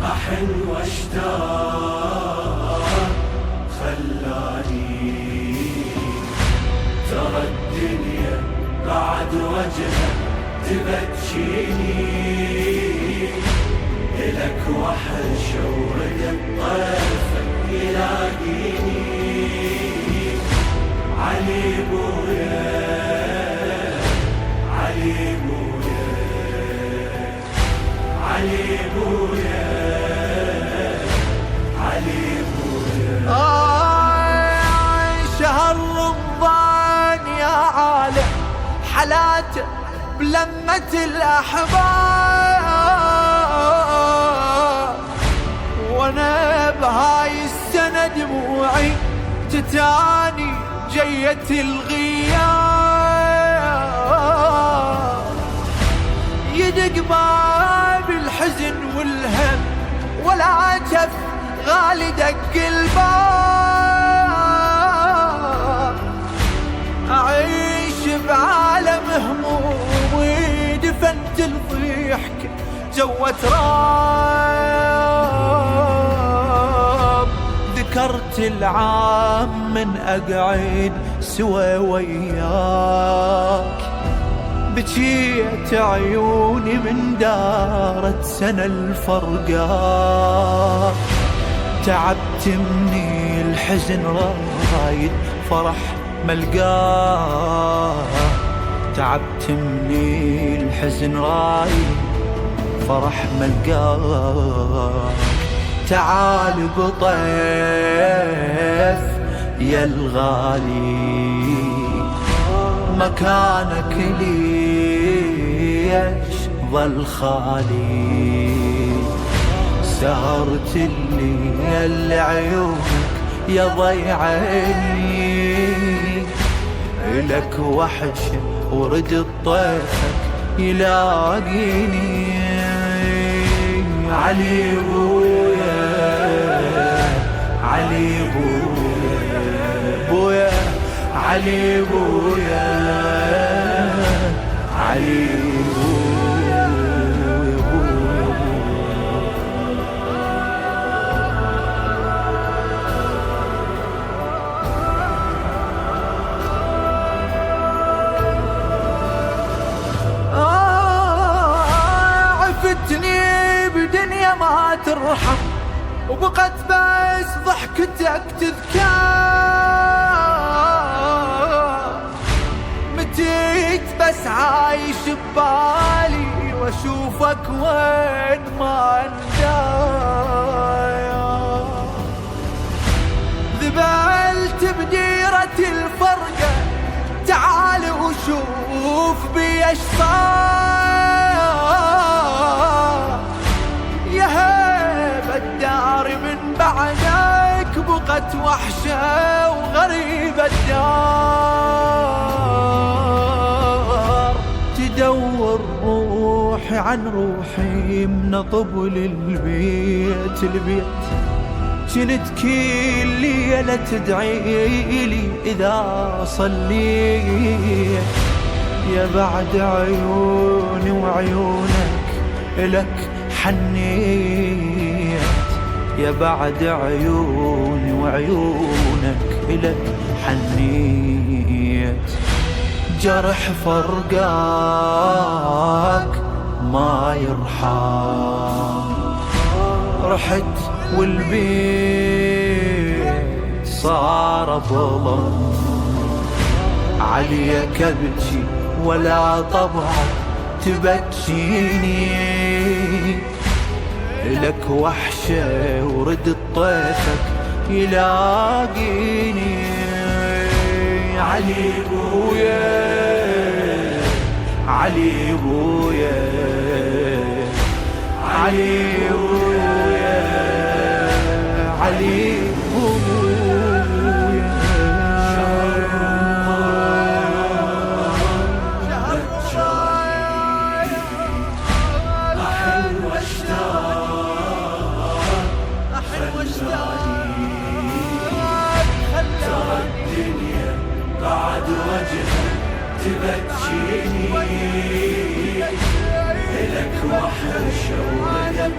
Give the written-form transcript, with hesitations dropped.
أحن واشتاق خلاني ترى الدنيا بعد وجهك تبكيني، إلك وحش ورد طرفك يلاقيني. علي بويا علي بويا علي بويا علي بويا. شهر رمضان يا عالم حلاته بلمة الأحباب، وانا بهاي السنة دموعي تتاني جية الغياب. يدق باب الحزن والهم ولا عتف غالي دق الباب. أعيش بعالم همومي دفنت الضحك جوا تراب. ذكرت العام من أقعد سوا وياك، بكيت عيوني من دارت سنة الفرقاك. تعبت مني الحزن رايد فرح ملقاه، تعبت مني الحزن رايد فرح ملقاه. تعال بطيف يا الغالي مكانك ليش ظل خالي. سهرت الليل عيونك يا ضيع عيني، إلك وحشة ورد طيفك يلاقيني. علي بويا علي بويا بويا علي بويا علي بويا عفتني بدنيا ما ترحم، وبقت بس ضحكتك تذكار. متيت بس عايش ببالي واشوفك وين ما ندايا. ذبلت بديرة الفرقة تعال وشوف بي ايش صار. يا هيبة الدار من بعدك بقت وحشة وغريبة الدار. تدور روحي عن روحي من طب للبيت البيت. كنت كل ليلة تدعي لي إذا صليت. يا بعد عيوني وعيونك إلك حنيت، يا بعد عيوني وعيونك إلك حنيت. جرح فرقاك ما يرحم، رحت والبيت صار ظلم. عليك ابكي ولا طبعك تبكيني، لك وحشة ورد طيفك يلاقيني. علي بويا علي بويا علي بويا علي تبكيني، إلك وحشة ورد